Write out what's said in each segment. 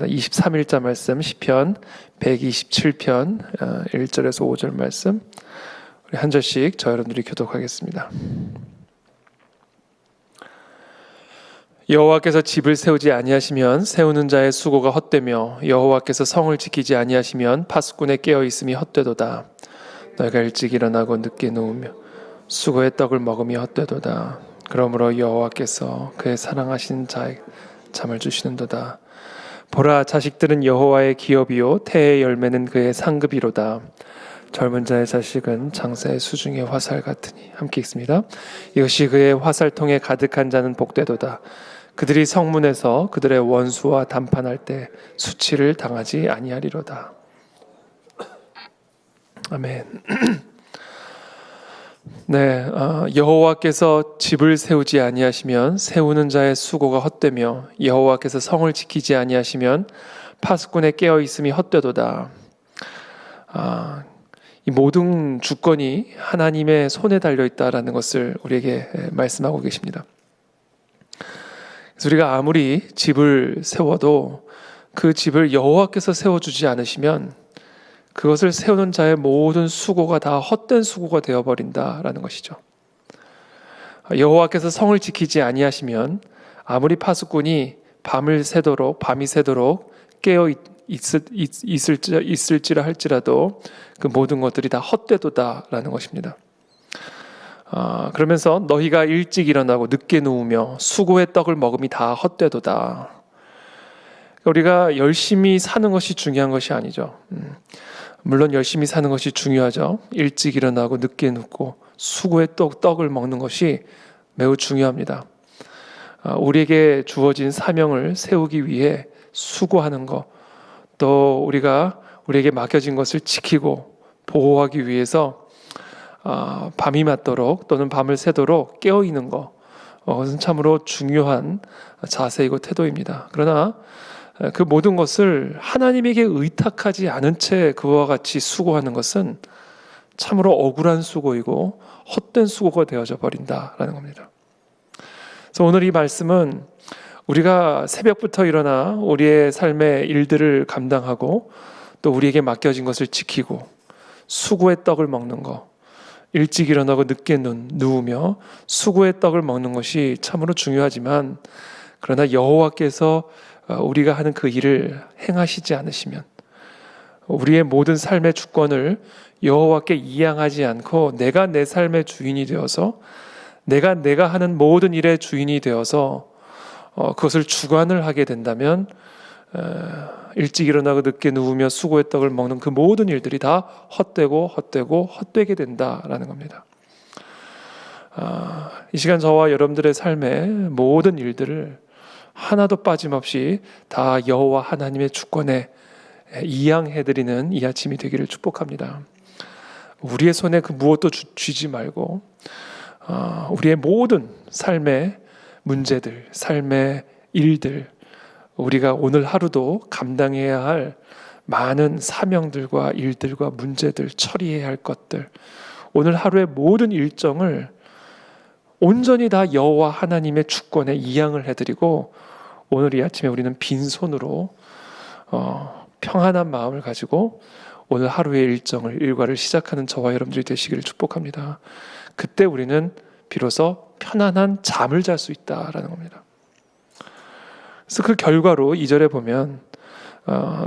23일자 말씀 시편 127편 1절에서 5절 말씀 우리 한 절씩 저 여러분들이 교독하겠습니다. 여호와께서 집을 세우지 아니하시면 세우는 자의 수고가 헛되며 여호와께서 성을 지키지 아니하시면 파수꾼의 깨어 있음이 헛되도다. 너희가 일찍 일어나고 늦게 누우며 수고의 떡을 먹음이 헛되도다. 그러므로 여호와께서 그의 사랑하신 자에게 잠을 주시는도다. 보라, 자식들은 여호와의 기업이요 태의 열매는 그의 상급이로다. 젊은 자의 자식은 장사의 수중의 화살 같으니. 함께 읽습니다. 이것이 그의 화살통에 가득한 자는 복되도다. 그들이 성문에서 그들의 원수와 담판할 때 수치를 당하지 아니하리로다. 아멘. 네, 여호와께서 집을 세우지 아니하시면 세우는 자의 수고가 헛되며 여호와께서 성을 지키지 아니하시면 파수꾼의 깨어 있음이 헛되도다. 이 모든 주권이 하나님의 손에 달려 있다라는 것을 우리에게 말씀하고 계십니다. 그래서 우리가 아무리 집을 세워도 그 집을 여호와께서 세워주지 않으시면 그것을 세우는 자의 모든 수고가 다 헛된 수고가 되어버린다라는 것이죠. 여호와께서 성을 지키지 아니하시면 아무리 파수꾼이 밤이 새도록 깨어 있을지라 할지라도 그 모든 것들이 다 헛되도다라는 것입니다. 그러면서 너희가 일찍 일어나고 늦게 누우며 수고의 떡을 먹음이 다 헛되도다. 우리가 열심히 사는 것이 중요한 것이 아니죠. 물론 열심히 사는 것이 중요하죠. 일찍 일어나고 늦게 눕고 수고의 떡을 먹는 것이 매우 중요합니다. 우리에게 주어진 사명을 세우기 위해 수고하는 것, 또 우리에게 맡겨진 것을 지키고 보호하기 위해서 밤이 맞도록 또는 밤을 새도록 깨어있는 것, 그것은 참으로 중요한 자세이고 태도입니다. 그러나 그 모든 것을 하나님에게 의탁하지 않은 채 그와 같이 수고하는 것은 참으로 억울한 수고이고 헛된 수고가 되어져 버린다라는 겁니다. 그래서 오늘 이 말씀은 우리가 새벽부터 일어나 우리의 삶의 일들을 감당하고 또 우리에게 맡겨진 것을 지키고 수고의 떡을 먹는 것, 일찍 일어나고 늦게 누우며 수고의 떡을 먹는 것이 참으로 중요하지만 그러나 여호와께서 우리가 하는 그 일을 행하시지 않으시면 우리의 모든 삶의 주권을 여호와께 이양하지 않고 내가 내 삶의 주인이 되어서 내가 하는 모든 일의 주인이 되어서 그것을 주관을 하게 된다면 일찍 일어나고 늦게 누우며 수고의 떡을 먹는 그 모든 일들이 다 헛되게 된다라는 겁니다. 이 시간 저와 여러분들의 삶의 모든 일들을 하나도 빠짐없이 다 여호와 하나님의 주권에 이양해드리는 이 아침이 되기를 축복합니다. 우리의 손에 그 무엇도 쥐지 말고 우리의 모든 삶의 문제들, 삶의 일들, 우리가 오늘 하루도 감당해야 할 많은 사명들과 일들과 문제들, 처리해야 할 것들, 오늘 하루의 모든 일정을 온전히 다 여호와 하나님의 주권에 이양을 해드리고 오늘 이 아침에 우리는 빈손으로 평안한 마음을 가지고 오늘 하루의 일과를 시작하는 저와 여러분들이 되시기를 축복합니다. 그때 우리는 비로소 편안한 잠을 잘 수 있다라는 겁니다. 그래서 그 결과로 2절에 보면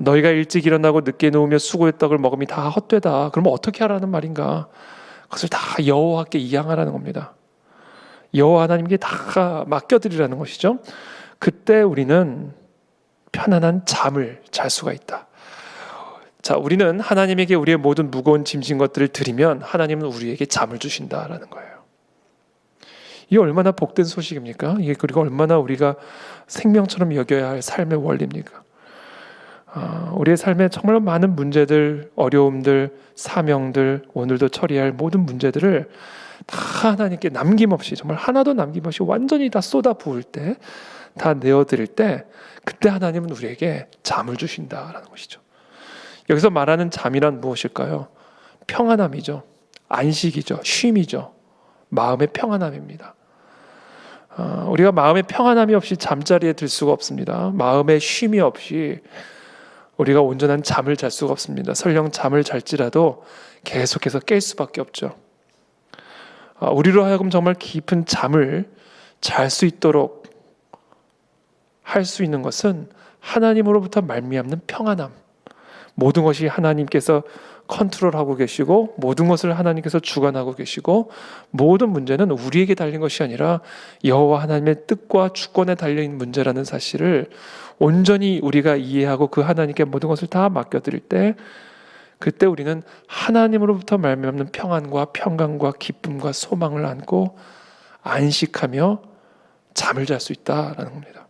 너희가 일찍 일어나고 늦게 누우며 수고의 떡을 먹음이 다 헛되다. 그러면 어떻게 하라는 말인가? 그것을 다 여호와께 이양하라는 겁니다. 여호와 하나님께 다 맡겨드리라는 것이죠. 그때 우리는 편안한 잠을 잘 수가 있다. 자, 우리는 하나님에게 우리의 모든 무거운 짐진 것들을 드리면 하나님은 우리에게 잠을 주신다라는 거예요. 이게 얼마나 복된 소식입니까? 이게 그리고 얼마나 우리가 생명처럼 여겨야 할 삶의 원리입니까? 우리의 삶에 정말 많은 문제들, 어려움들, 사명들, 오늘도 처리할 모든 문제들을 다 하나님께 남김없이 정말 하나도 남김없이 완전히 다 쏟아 부을 때, 다 내어드릴 때 그때 하나님은 우리에게 잠을 주신다라는 것이죠. 여기서 말하는 잠이란 무엇일까요? 평안함이죠. 안식이죠. 쉼이죠. 마음의 평안함입니다. 우리가 마음의 평안함이 없이 잠자리에 들 수가 없습니다. 마음의 쉼이 없이 우리가 온전한 잠을 잘 수가 없습니다. 설령 잠을 잘지라도 계속해서 깰 수밖에 없죠. 우리로 하여금 정말 깊은 잠을 잘 수 있도록 할 수 있는 것은 하나님으로부터 말미암는 평안함. 모든 것이 하나님께서 컨트롤하고 계시고 모든 것을 하나님께서 주관하고 계시고 모든 문제는 우리에게 달린 것이 아니라 여호와 하나님의 뜻과 주권에 달려있는 문제라는 사실을 온전히 우리가 이해하고 그 하나님께 모든 것을 다 맡겨드릴 때 그때 우리는 하나님으로부터 말미암는 평안과 평강과 기쁨과 소망을 안고 안식하며 잠을 잘 수 있다라는 겁니다.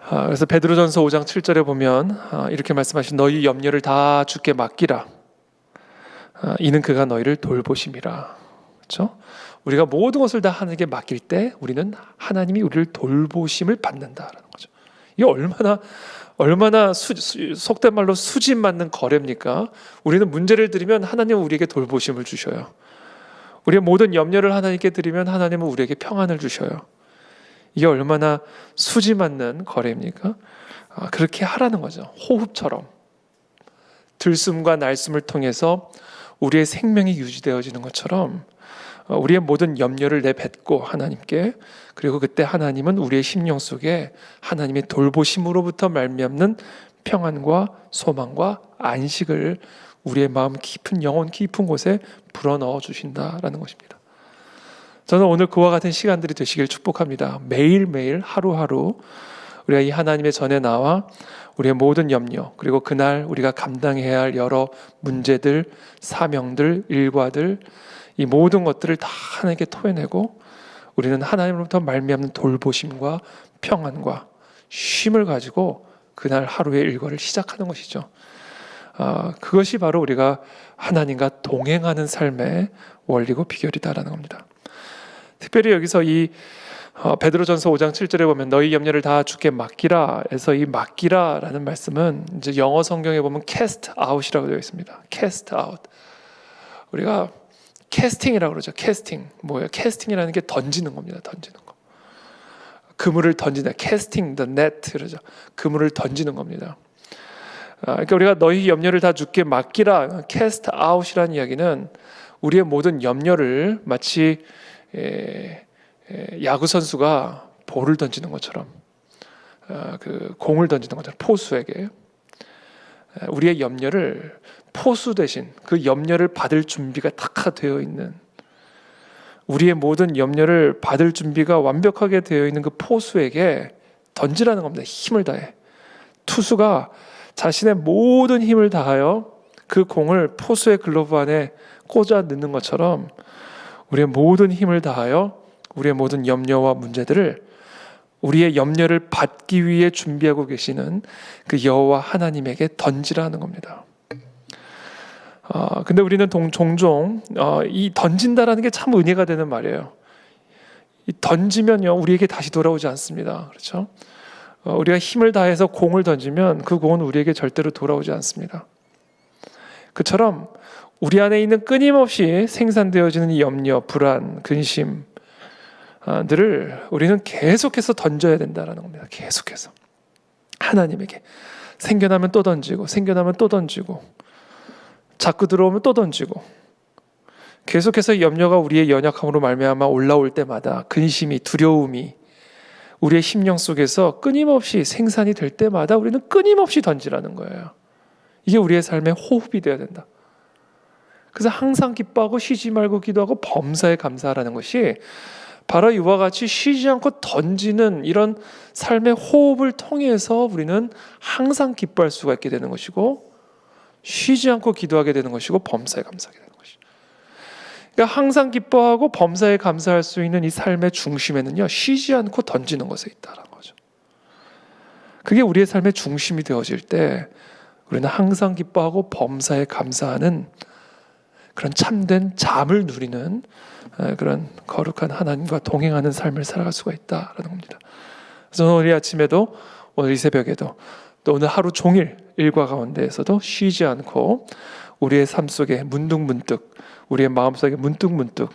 그래서 베드로전서 5장 7절에 보면 이렇게 말씀하신 너희 염려를 다 주께 맡기라. 이는 그가 너희를 돌보심이라. 그렇죠? 우리가 모든 것을 다 하나님께 맡길 때 우리는 하나님이 우리를 돌보심을 받는다라는 거죠. 이게 얼마나 속된 말로 수집 맞는 거래입니까? 우리는 문제를 드리면 하나님은 우리에게 돌보심을 주셔요. 우리의 모든 염려를 하나님께 드리면 하나님은 우리에게 평안을 주셔요. 이게 얼마나 수지 맞는 거래입니까? 그렇게 하라는 거죠. 호흡처럼 들숨과 날숨을 통해서 우리의 생명이 유지되어지는 것처럼 우리의 모든 염려를 내뱉고 하나님께, 그리고 그때 하나님은 우리의 심령 속에 하나님의 돌보심으로부터 말미암는 평안과 소망과 안식을 우리의 마음 깊은 영혼 깊은 곳에 불어넣어 주신다라는 것입니다. 저는 오늘 그와 같은 시간들이 되시길 축복합니다. 매일매일 하루하루 우리가 이 하나님의 전에 나와 우리의 모든 염려, 그리고 그날 우리가 감당해야 할 여러 문제들, 사명들, 일과들, 이 모든 것들을 다 하나님께 토해내고 우리는 하나님으로부터 말미암는 돌보심과 평안과 쉼을 가지고 그날 하루의 일과를 시작하는 것이죠. 그것이 바로 우리가 하나님과 동행하는 삶의 원리고 비결이다라는 겁니다. 특별히 여기서 이 베드로전서 5장 7절에 보면 너희 염려를 다 주께 맡기라 해서 이 맡기라라는 말씀은 이제 영어 성경에 보면 cast out이라고 되어 있습니다. cast out. 우리가 캐스팅이라고 그러죠. 캐스팅. 뭐예요? 캐스팅이라는 게 던지는 겁니다. 던지는 거. 그물을 던진다. casting the net 그러죠. 그물을 던지는 겁니다. 그러니까 우리가 너희 염려를 다 주께 맡기라. cast out이라는 이야기는 우리의 모든 염려를 마치 야구 선수가 볼을 던지는 것처럼, 그 공을 던지는 것처럼 포수에게 우리의 염려를 포수 대신 그 염려를 받을 준비가 다 되어 있는, 우리의 모든 염려를 받을 준비가 완벽하게 되어 있는 그 포수에게 던지라는 겁니다. 힘을 다해. 투수가 자신의 모든 힘을 다하여 그 공을 포수의 글러브 안에 꽂아 넣는 것처럼 우리의 모든 힘을 다하여 우리의 모든 염려와 문제들을, 우리의 염려를 받기 위해 준비하고 계시는 그 여호와 하나님에게 던지라는 겁니다. 근데 우리는 종종 이 던진다라는 게 참 은혜가 되는 말이에요. 이 던지면요 우리에게 다시 돌아오지 않습니다. 그렇죠? 우리가 힘을 다해서 공을 던지면 그 공은 우리에게 절대로 돌아오지 않습니다. 그처럼 우리 안에 있는 끊임없이 생산되어지는 이 염려, 불안, 근심 들을 우리는 계속해서 던져야 된다는 겁니다. 계속해서 하나님에게 생겨나면 또 던지고, 생겨나면 또 던지고, 자꾸 들어오면 또 던지고, 계속해서 염려가 우리의 연약함으로 말미암아 올라올 때마다 근심이, 두려움이 우리의 심령 속에서 끊임없이 생산이 될 때마다 우리는 끊임없이 던지라는 거예요. 이게 우리의 삶의 호흡이 되어야 된다. 그래서 항상 기뻐하고 쉬지 말고 기도하고 범사에 감사하라는 것이 바로 이와 같이 쉬지 않고 던지는 이런 삶의 호흡을 통해서 우리는 항상 기뻐할 수가 있게 되는 것이고, 쉬지 않고 기도하게 되는 것이고, 범사에 감사하게 되는 것이죠. 그러니까 항상 기뻐하고 범사에 감사할 수 있는 이 삶의 중심에는요, 쉬지 않고 던지는 것에 있다는 거죠. 그게 우리의 삶의 중심이 되어질 때 우리는 항상 기뻐하고 범사에 감사하는 그런 참된 잠을 누리는 그런 거룩한 하나님과 동행하는 삶을 살아갈 수가 있다라는 겁니다. 그래서 오늘 이 아침에도, 오늘 이 새벽에도, 또 오늘 하루 종일 일과 가운데에서도 쉬지 않고 우리의 삶 속에 문득문득, 우리의 마음 속에 문득문득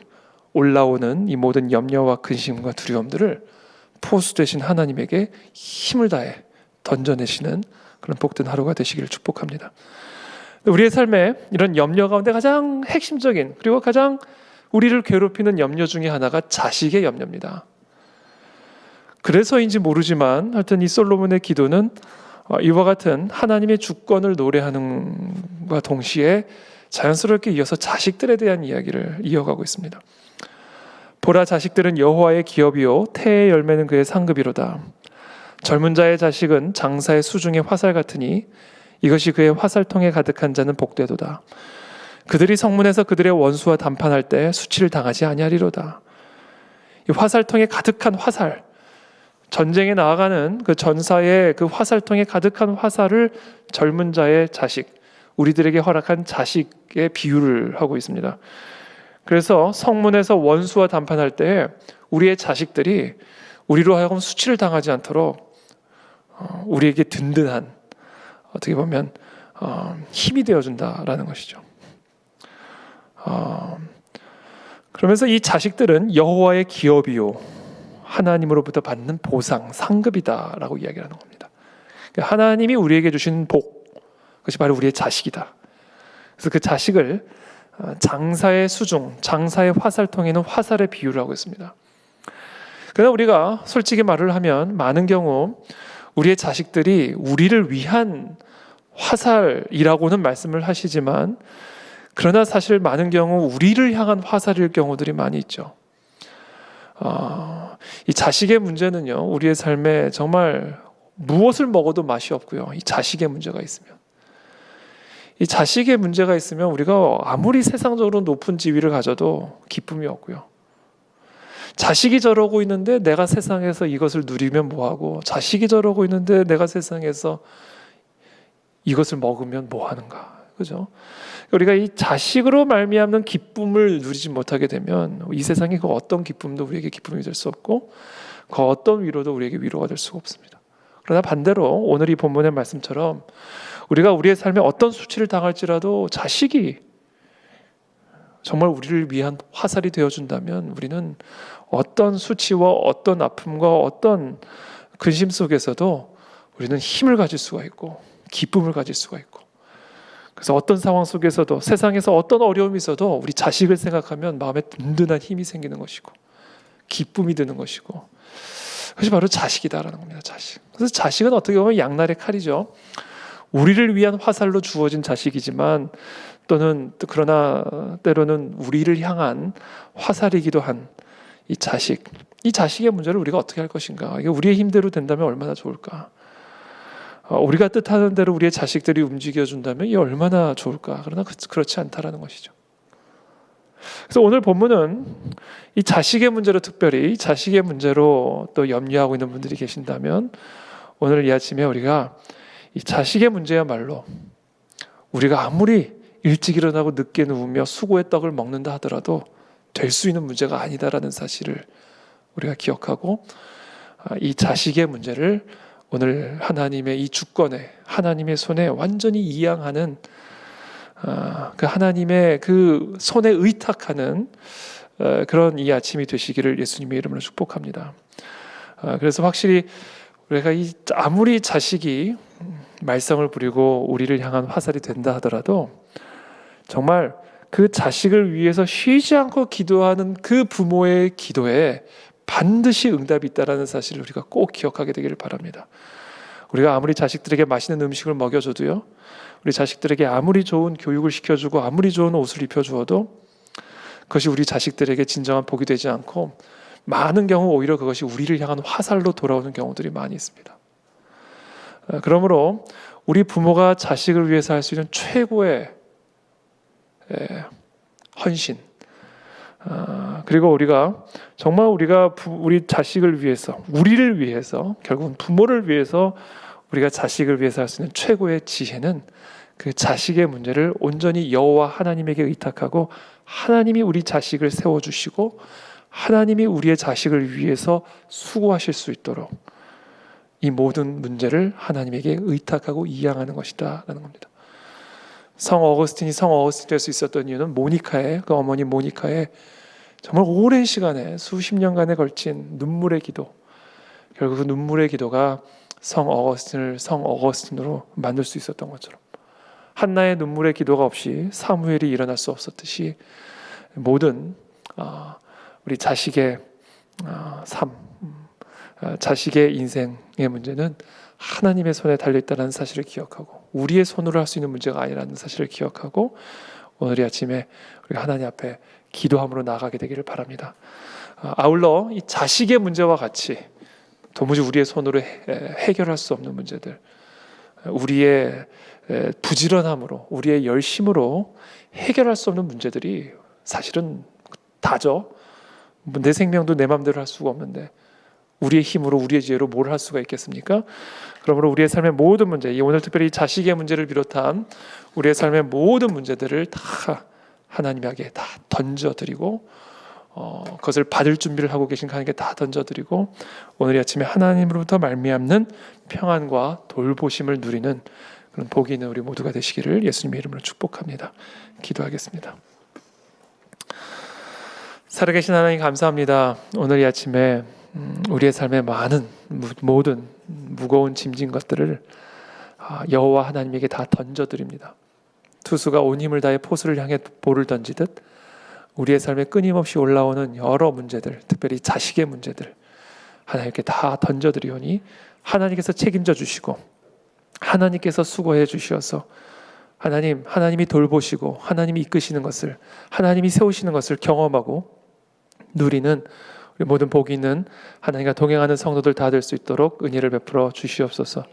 올라오는 이 모든 염려와 근심과 두려움들을 포수 되신 하나님에게 힘을 다해 던져내시는 그런 복된 하루가 되시기를 축복합니다. 우리의 삶에 이런 염려 가운데 가장 핵심적인 그리고 가장 우리를 괴롭히는 염려 중에 하나가 자식의 염려입니다. 그래서인지 모르지만 하여튼 이 솔로몬의 기도는 이와 같은 하나님의 주권을 노래하는 것과 동시에 자연스럽게 이어서 자식들에 대한 이야기를 이어가고 있습니다. 보라, 자식들은 여호와의 기업이요 태의 열매는 그의 상급이로다. 젊은 자의 자식은 장사의 수중의 화살 같으니 이것이 그의 화살통에 가득한 자는 복되도다. 그들이 성문에서 그들의 원수와 담판할 때 수치를 당하지 아니하리로다. 이 화살통에 가득한 화살, 전쟁에 나아가는 그 전사의 그 화살통에 가득한 화살을 젊은 자의 자식, 우리들에게 허락한 자식의 비유를 하고 있습니다. 그래서 성문에서 원수와 담판할 때 우리의 자식들이 우리로 하여금 수치를 당하지 않도록 우리에게 든든한, 어떻게 보면 힘이 되어준다라는 것이죠. 그러면서 이 자식들은 여호와의 기업이요 하나님으로부터 받는 보상, 상급이다라고 이야기를 하는 겁니다. 그러니까 하나님이 우리에게 주신 복, 그것이 바로 우리의 자식이다. 그래서 그 자식을 장사의 수중, 장사의 화살통에는 화살의 비유를 하고 있습니다. 그러나 우리가 솔직히 말을 하면 많은 경우 우리의 자식들이 우리를 위한 화살이라고는 말씀을 하시지만 그러나 사실 많은 경우 우리를 향한 화살일 경우들이 많이 있죠. 이 자식의 문제는요, 우리의 삶에 정말 무엇을 먹어도 맛이 없고요. 이 자식의 문제가 있으면, 이 자식의 문제가 있으면 우리가 아무리 세상적으로 높은 지위를 가져도 기쁨이 없고요. 자식이 저러고 있는데 내가 세상에서 이것을 누리면 뭐하고, 자식이 저러고 있는데 내가 세상에서 이것을 먹으면 뭐하는가, 그죠? 우리가 이 자식으로 말미암는 기쁨을 누리지 못하게 되면 이 세상의 그 어떤 기쁨도 우리에게 기쁨이 될 수 없고 그 어떤 위로도 우리에게 위로가 될 수가 없습니다. 그러나 반대로 오늘 이 본문의 말씀처럼 우리가 우리의 삶에 어떤 수치를 당할지라도 자식이 정말 우리를 위한 화살이 되어준다면 우리는 어떤 수치와 어떤 아픔과 어떤 근심 속에서도 우리는 힘을 가질 수가 있고 기쁨을 가질 수가 있고, 그래서 어떤 상황 속에서도 세상에서 어떤 어려움이 있어도 우리 자식을 생각하면 마음에 든든한 힘이 생기는 것이고 기쁨이 드는 것이고, 그것이 바로 자식이다라는 겁니다. 자식. 그래서 자식은 어떻게 보면 양날의 칼이죠. 우리를 위한 화살로 주어진 자식이지만 또는 그러나 때로는 우리를 향한 화살이기도 한 이 자식. 이 자식의 문제를 우리가 어떻게 할 것인가? 이게 우리의 힘대로 된다면 얼마나 좋을까? 우리가 뜻하는 대로 우리의 자식들이 움직여준다면 이게 얼마나 좋을까? 그러나 그렇지 않다라는 것이죠. 그래서 오늘 본문은 이 자식의 문제로, 특별히 자식의 문제로 또 염려하고 있는 분들이 계신다면 오늘 이 아침에 우리가 이 자식의 문제야말로 우리가 아무리 일찍 일어나고 늦게 누우며 수고의 떡을 먹는다 하더라도 될 수 있는 문제가 아니다라는 사실을 우리가 기억하고 이 자식의 문제를 오늘 하나님의 이 주권에, 하나님의 손에 완전히 이양하는 그 하나님의 그 손에 의탁하는 그런 이 아침이 되시기를 예수님의 이름으로 축복합니다. 그래서 확실히 우리가 아무리 자식이 말썽을 부리고 우리를 향한 화살이 된다 하더라도 정말 그 자식을 위해서 쉬지 않고 기도하는 그 부모의 기도에 반드시 응답이 있다는 사실을 우리가 꼭 기억하게 되기를 바랍니다. 우리가 아무리 자식들에게 맛있는 음식을 먹여줘도요, 우리 자식들에게 아무리 좋은 교육을 시켜주고 아무리 좋은 옷을 입혀주어도 그것이 우리 자식들에게 진정한 복이 되지 않고 많은 경우 오히려 그것이 우리를 향한 화살로 돌아오는 경우들이 많이 있습니다. 그러므로 우리 부모가 자식을 위해서 할 수 있는 최고의 헌신, 그리고 우리가 정말 우리 자식을 위해서, 우리를 위해서, 결국은 부모를 위해서 우리가 자식을 위해서 할 수 있는 최고의 지혜는 그 자식의 문제를 온전히 여호와 하나님에게 의탁하고 하나님이 우리 자식을 세워주시고 하나님이 우리의 자식을 위해서 수고하실 수 있도록 이 모든 문제를 하나님에게 의탁하고 이양하는 것이다 라는 겁니다. 성 어거스틴이 될 수 있었던 이유는 모니카의, 그 어머니 모니카의 정말 오랜 시간에 수십 년간에 걸친 눈물의 기도, 결국 그 눈물의 기도가 성 어거스틴으로 만들 수 있었던 것처럼 한나의 눈물의 기도가 없이 사무엘이 일어날 수 없었듯이 모든 우리 자식의 삶, 자식의 인생의 문제는 하나님의 손에 달려있다는 사실을 기억하고 우리의 손으로 할 수 있는 문제가 아니라는 사실을 기억하고 오늘 이 아침에 우리가 하나님 앞에 기도함으로 나아가게 되기를 바랍니다. 아울러 이 자식의 문제와 같이 도무지 우리의 손으로 해결할 수 없는 문제들, 우리의 부지런함으로, 우리의 열심으로 해결할 수 없는 문제들이 사실은 다죠. 내 생명도 내 마음대로 할 수가 없는데 우리의 힘으로, 우리의 지혜로 뭘 할 수가 있겠습니까? 그러므로 우리의 삶의 모든 문제, 오늘 특별히 자식의 문제를 비롯한 우리의 삶의 모든 문제들을 다 하나님에게 다 던져드리고 그것을 받을 준비를 하고 계신 하나님께 다 던져드리고 오늘 이 아침에 하나님으로부터 말미암는 평안과 돌보심을 누리는 그런 복이 있는 우리 모두가 되시기를 예수님의 이름으로 축복합니다. 기도하겠습니다. 살아계신 하나님 감사합니다. 오늘 이 아침에 우리의 삶에 많은 모든 무거운 짐진 것들을 여호와 하나님에게 다 던져드립니다. 투수가 온 힘을 다해 포수를 향해 볼을 던지듯 우리의 삶에 끊임없이 올라오는 여러 문제들, 특별히 자식의 문제들 하나님께 다 던져드리오니 하나님께서 책임져 주시고 하나님께서 수고해 주시어서 하나님이 돌보시고 하나님이 이끄시는 것을, 하나님이 세우시는 것을 경험하고 누리는 우리 모든 복이 있는 하나님과 동행하는 성도들 다 될 수 있도록 은혜를 베풀어 주시옵소서.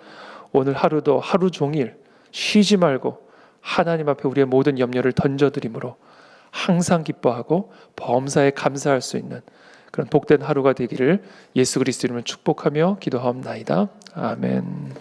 오늘 하루도 하루 종일 쉬지 말고 하나님 앞에 우리의 모든 염려를 던져드림으로 항상 기뻐하고 범사에 감사할 수 있는 그런 복된 하루가 되기를 예수 그리스도 이름으로 축복하며 기도하옵나이다. 아멘.